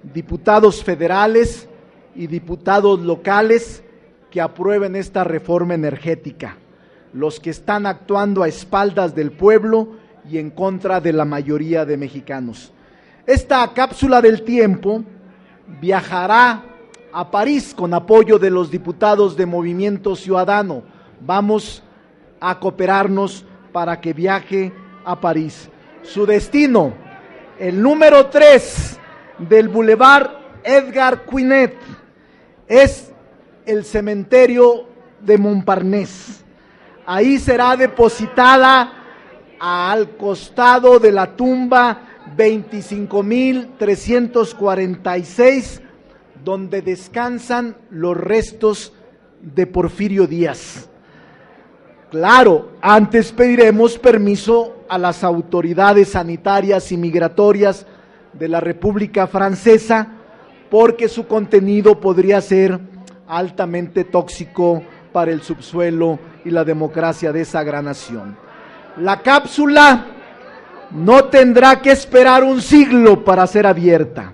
diputados federales y diputados locales que aprueben esta reforma energética, los que están actuando a espaldas del pueblo y en contra de la mayoría de mexicanos. Esta cápsula del tiempo viajará a París con apoyo de los diputados de Movimiento Ciudadano. Vamos a cooperarnos para que viaje a París. Su destino: el número 3 del Boulevard Edgar Quinet, es el cementerio de Montparnasse. Ahí será depositada al costado de la tumba 25.346, donde descansan los restos de Porfirio Díaz. Claro, antes pediremos permiso a las autoridades sanitarias y migratorias de la República Francesa porque su contenido podría ser altamente tóxico para el subsuelo y la democracia de esa gran nación. La cápsula no tendrá que esperar un siglo para ser abierta.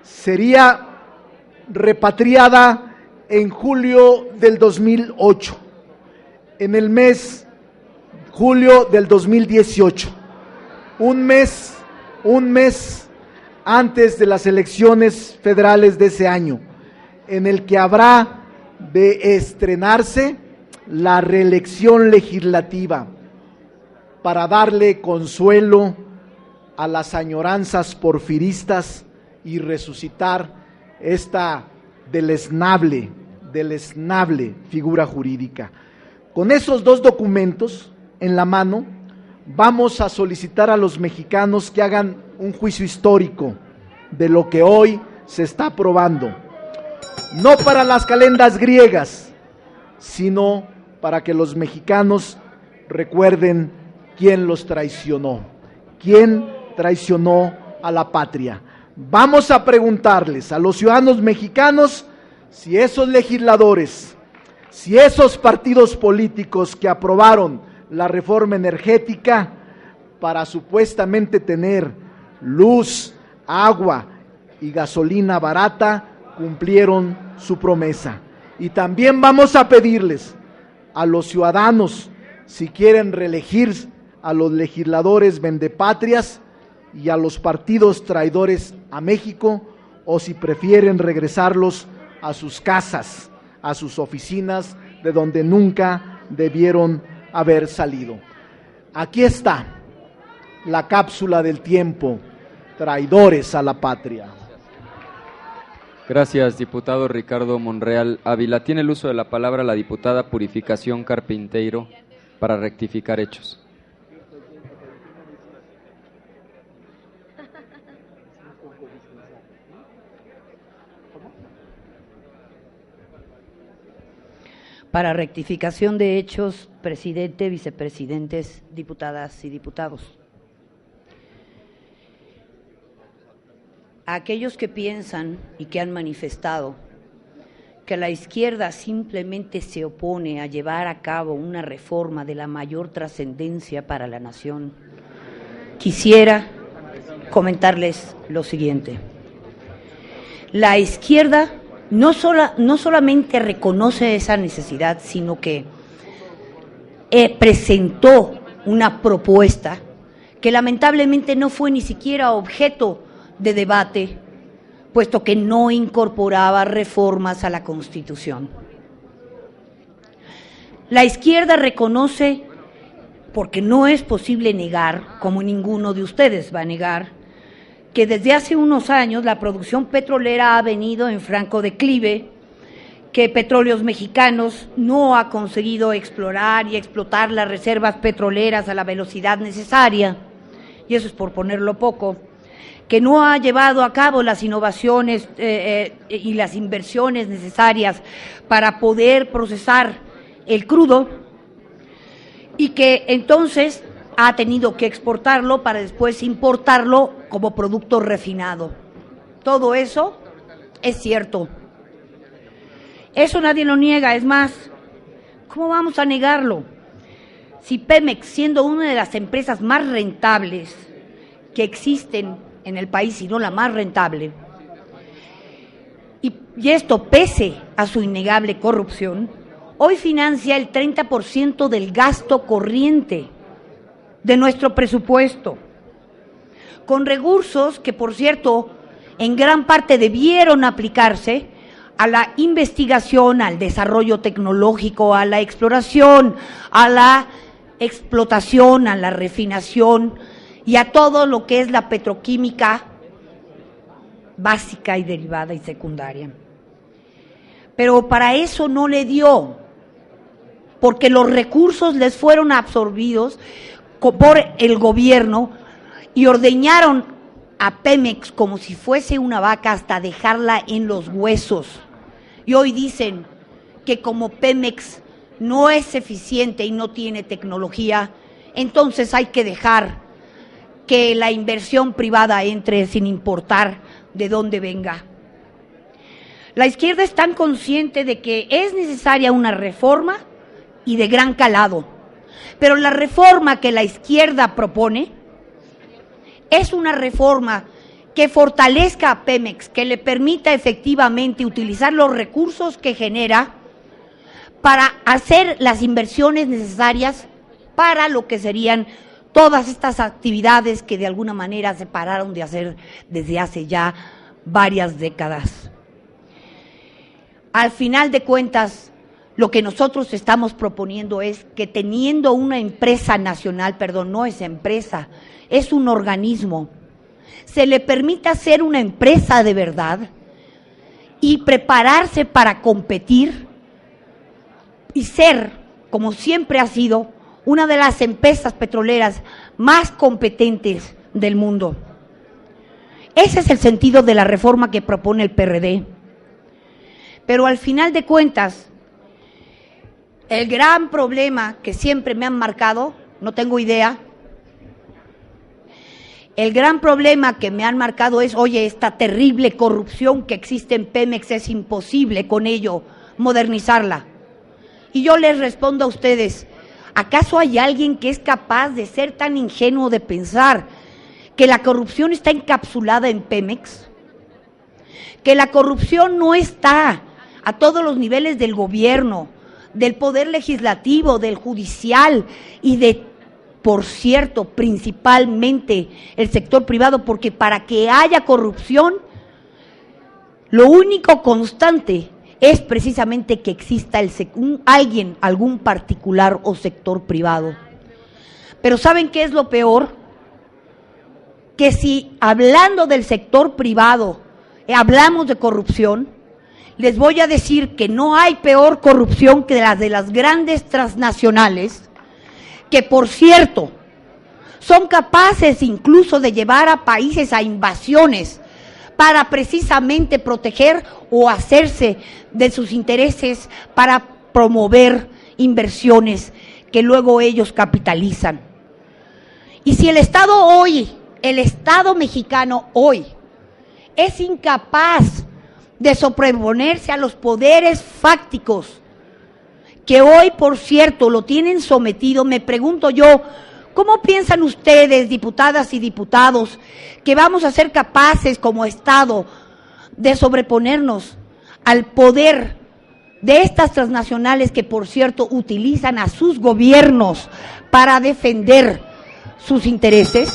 Sería repatriada en julio del 2008, en el mes julio del 2018, un mes antes de las elecciones federales de ese año, en el que habrá de estrenarse la reelección legislativa para darle consuelo a las añoranzas porfiristas y resucitar esta deleznable figura jurídica. Con esos dos documentos en la mano, vamos a solicitar a los mexicanos que hagan un juicio histórico de lo que hoy se está aprobando, no para las calendas griegas, sino para que los mexicanos recuerden quién los traicionó, quién traicionó a la patria. Vamos a preguntarles a los ciudadanos mexicanos si esos legisladores, si esos partidos políticos que aprobaron la reforma energética para supuestamente tener luz, agua y gasolina barata, cumplieron su promesa. Y también vamos a pedirles a los ciudadanos si quieren reelegir a los legisladores vendepatrias y a los partidos traidores a México, o si prefieren regresarlos a sus casas, a sus oficinas, de donde nunca debieron haber salido. Aquí está la cápsula del tiempo, traidores a la patria. Gracias, diputado Ricardo Monreal Ávila. Tiene el uso de la palabra la diputada Purificación Carpinteiro para rectificar hechos. Para rectificación de hechos, presidente, vicepresidentes, diputadas y diputados. A aquellos que piensan y que han manifestado que la izquierda simplemente se opone a llevar a cabo una reforma de la mayor trascendencia para la nación, quisiera comentarles lo siguiente. La izquierda no solamente reconoce esa necesidad, sino que presentó una propuesta que lamentablemente no fue ni siquiera objeto de debate, puesto que no incorporaba reformas a la Constitución. La izquierda reconoce, porque no es posible negar, como ninguno de ustedes va a negar, que desde hace unos años la producción petrolera ha venido en franco declive, que Petróleos Mexicanos no ha conseguido explorar y explotar las reservas petroleras a la velocidad necesaria, y eso es por ponerlo poco, que no ha llevado a cabo las innovaciones y las inversiones necesarias para poder procesar el crudo, y que entonces ha tenido que exportarlo para después importarlo como producto refinado. Todo eso es cierto. Eso nadie lo niega, es más, ¿cómo vamos a negarlo? Si Pemex, siendo una de las empresas más rentables que existen en el país, y no la más rentable, y esto pese a su innegable corrupción, hoy financia el 30% del gasto corriente de nuestro presupuesto, con recursos que, por cierto, en gran parte debieron aplicarse a la investigación, al desarrollo tecnológico, a la exploración, a la explotación, a la refinación y a todo lo que es la petroquímica básica y derivada y secundaria. Pero para eso no le dio, porque los recursos les fueron absorbidos por el gobierno y ordeñaron a Pemex como si fuese una vaca hasta dejarla en los huesos. Y hoy dicen que como Pemex no es eficiente y no tiene tecnología, entonces hay que dejar que la inversión privada entre sin importar de dónde venga. La izquierda es tan consciente de que es necesaria una reforma y de gran calado, pero la reforma que la izquierda propone es una reforma que fortalezca a Pemex, que le permita efectivamente utilizar los recursos que genera para hacer las inversiones necesarias para lo que serían todas estas actividades que de alguna manera se pararon de hacer desde hace ya varias décadas. Al final de cuentas, lo que nosotros estamos proponiendo es que teniendo una empresa nacional, perdón, no es empresa, es un organismo, se le permita ser una empresa de verdad y prepararse para competir y ser, como siempre ha sido, una de las empresas petroleras más competentes del mundo. Ese es el sentido de la reforma que propone el PRD. Pero al final de cuentas, el gran problema que siempre me han marcado, no tengo idea, el gran problema que me han marcado es, oye, esta terrible corrupción que existe en Pemex, es imposible con ello modernizarla. Y yo les respondo a ustedes, ¿acaso hay alguien que es capaz de ser tan ingenuo de pensar que la corrupción está encapsulada en Pemex? Que la corrupción no está a todos los niveles del gobierno, del poder legislativo, del judicial y de, por cierto, principalmente el sector privado, porque para que haya corrupción, lo único constante es precisamente que exista alguien, algún particular o sector privado. Pero ¿saben qué es lo peor? Que si hablando del sector privado hablamos de corrupción, les voy a decir que no hay peor corrupción que la de las grandes transnacionales, que por cierto, son capaces incluso de llevar a países a invasiones para precisamente proteger o hacerse de sus intereses para promover inversiones que luego ellos capitalizan. Y si el Estado hoy, el Estado mexicano hoy, es incapaz de sobreponerse a los poderes fácticos que hoy, por cierto, lo tienen sometido, me pregunto yo, ¿cómo piensan ustedes, diputadas y diputados, que vamos a ser capaces como Estado de sobreponernos al poder de estas transnacionales que, por cierto, utilizan a sus gobiernos para defender sus intereses?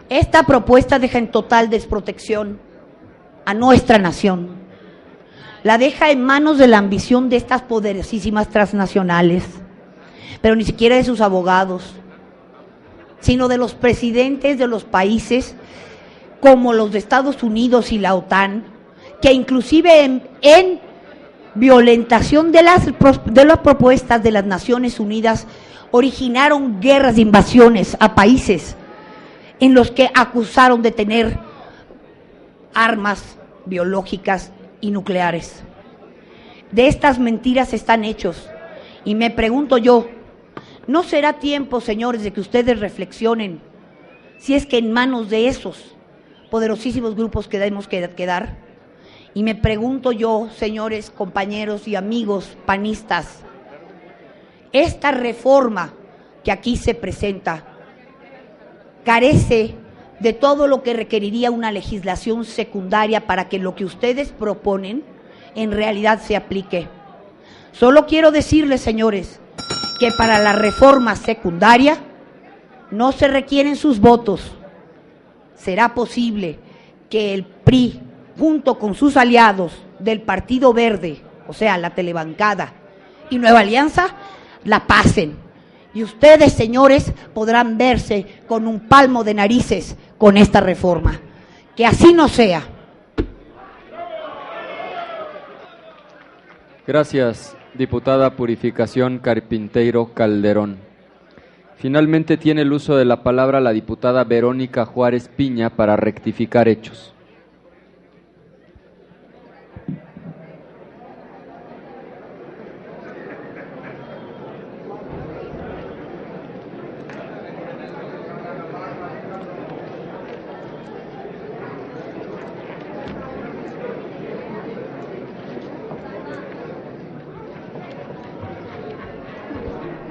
Esta propuesta deja en total desprotección a nuestra nación. La deja en manos de la ambición de estas poderosísimas transnacionales, pero ni siquiera de sus abogados, sino de los presidentes de los países como los de Estados Unidos y la OTAN, que inclusive en violentación de las propuestas de las Naciones Unidas originaron guerras de invasiones a países en los que acusaron de tener armas biológicas y nucleares. De estas mentiras están hechos. Y me pregunto yo, ¿no será tiempo, señores, de que ustedes reflexionen si es que en manos de esos poderosísimos grupos queremos quedar? Y me pregunto yo, señores, compañeros y amigos panistas, esta reforma que aquí se presenta carece de todo lo que requeriría una legislación secundaria para que lo que ustedes proponen en realidad se aplique. Solo quiero decirles, señores, que para la reforma secundaria no se requieren sus votos. Será posible que el PRI, junto con sus aliados del Partido Verde, o sea, la telebancada y Nueva Alianza, la pasen. Y ustedes, señores, podrán verse con un palmo de narices con esta reforma. Que así no sea. Gracias, diputada Purificación Carpinteiro Calderón. Finalmente tiene el uso de la palabra la diputada Verónica Juárez Piña para rectificar hechos.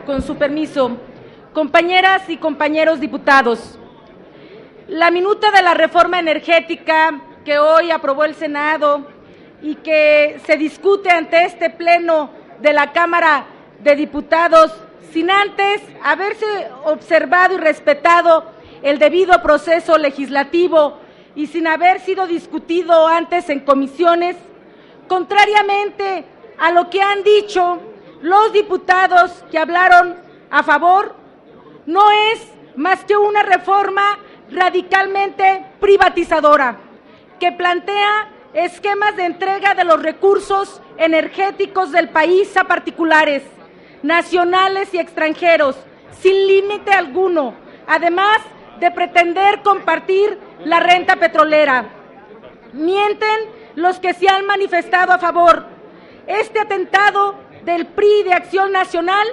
con su permiso. Compañeras y compañeros diputados, la minuta de la reforma energética que hoy aprobó el Senado y que se discute ante este pleno de la Cámara de Diputados, sin antes haberse observado y respetado el debido proceso legislativo y sin haber sido discutido antes en comisiones, contrariamente a lo que han dicho los diputados que hablaron a favor, no es más que una reforma radicalmente privatizadora, que plantea esquemas de entrega de los recursos energéticos del país a particulares, nacionales y extranjeros, sin límite alguno, además de pretender compartir la renta petrolera. Mienten los que se han manifestado a favor. Este atentado del PRI de Acción Nacional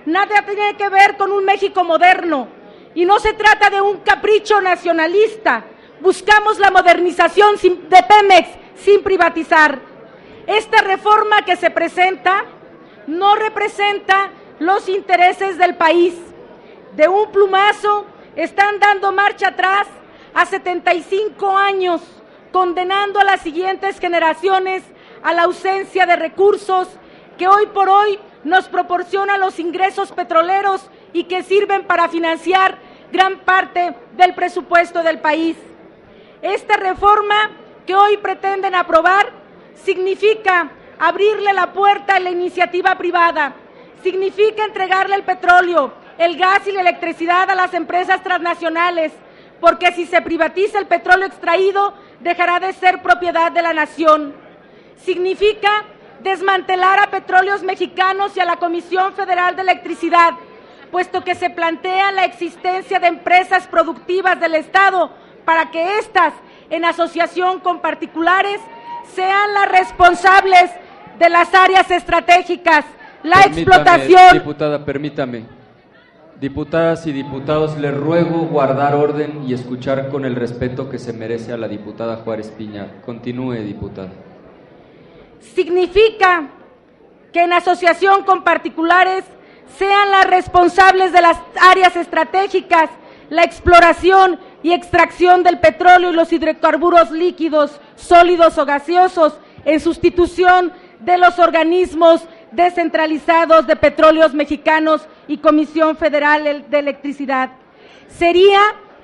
nada tiene que ver con un México moderno y no se trata de un capricho nacionalista. Buscamos la modernización de Pemex sin privatizar. Esta reforma que se presenta no representa los intereses del país. De un plumazo están dando marcha atrás a 75 años, condenando a las siguientes generaciones a la ausencia de recursos que hoy por hoy nos proporcionan los ingresos petroleros y que sirven para financiar gran parte del presupuesto del país. Esta reforma que hoy pretenden aprobar significa abrirle la puerta a la iniciativa privada, significa entregarle el petróleo, el gas y la electricidad a las empresas transnacionales, porque si se privatiza el petróleo extraído, dejará de ser propiedad de la nación. Significa desmantelar a Petróleos Mexicanos y a la Comisión Federal de Electricidad, puesto que se plantea la existencia de empresas productivas del Estado para que éstas, en asociación con particulares, sean las responsables de las áreas estratégicas, la explotación. Diputada, permítame. Diputadas y diputados, les ruego guardar orden y escuchar con el respeto que se merece a la diputada Juárez Piña. Continúe, diputada. Significa que en asociación con particulares sean las responsables de las áreas estratégicas, la exploración y extracción del petróleo y los hidrocarburos líquidos, sólidos o gaseosos, en sustitución de los organismos descentralizados de Petróleos Mexicanos y Comisión Federal de Electricidad. Sería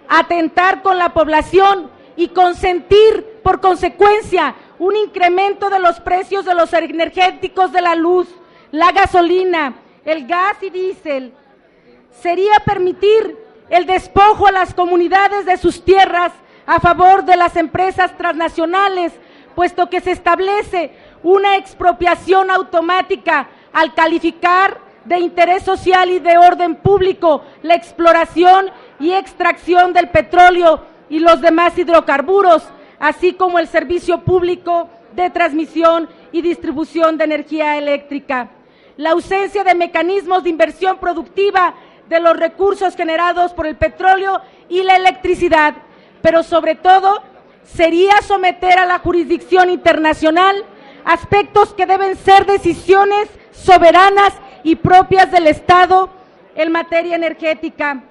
atentar con la población y consentir, por consecuencia, un incremento de los precios de los energéticos de la luz, la gasolina, el gas y diésel. Sería permitir el despojo a las comunidades de sus tierras a favor de las empresas transnacionales, puesto que se establece una expropiación automática al calificar de interés social y de orden público la exploración y extracción del petróleo y los demás hidrocarburos, así como el servicio público de transmisión y distribución de energía eléctrica. La ausencia de mecanismos de inversión productiva de los recursos generados por el petróleo y la electricidad, pero sobre todo sería someter a la jurisdicción internacional aspectos que deben ser decisiones soberanas y propias del Estado en materia energética.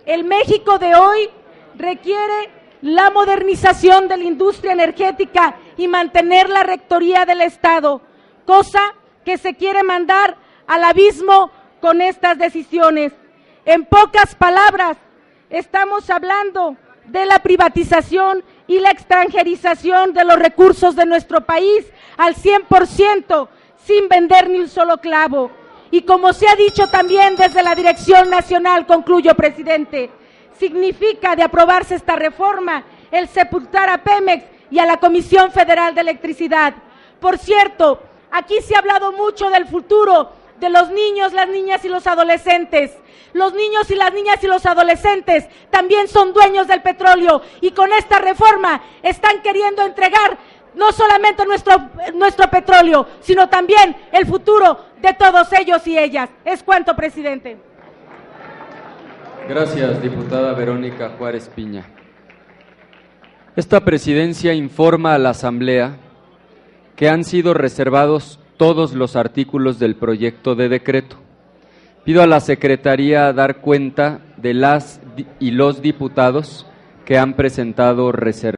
El México de hoy requiere la modernización de la industria energética y mantener la rectoría del Estado, cosa que se quiere mandar al abismo con estas decisiones. En pocas palabras, estamos hablando de la privatización y la extranjerización de los recursos de nuestro país al 100%, sin vender ni un solo clavo. Y como se ha dicho también desde la Dirección Nacional, concluyo, presidente, significa, de aprobarse esta reforma, el sepultar a Pemex y a la Comisión Federal de Electricidad. Por cierto, aquí se ha hablado mucho del futuro de los niños, las niñas y los adolescentes. Los niños y las niñas y los adolescentes también son dueños del petróleo y con esta reforma están queriendo entregar no solamente nuestro petróleo, sino también el futuro de todos ellos y ellas. Es cuanto, presidente. Gracias, diputada Verónica Juárez Piña. Esta presidencia informa a la Asamblea que han sido reservados todos los artículos del proyecto de decreto, Pido a la Secretaría dar cuenta de las y los diputados que han presentado reservas.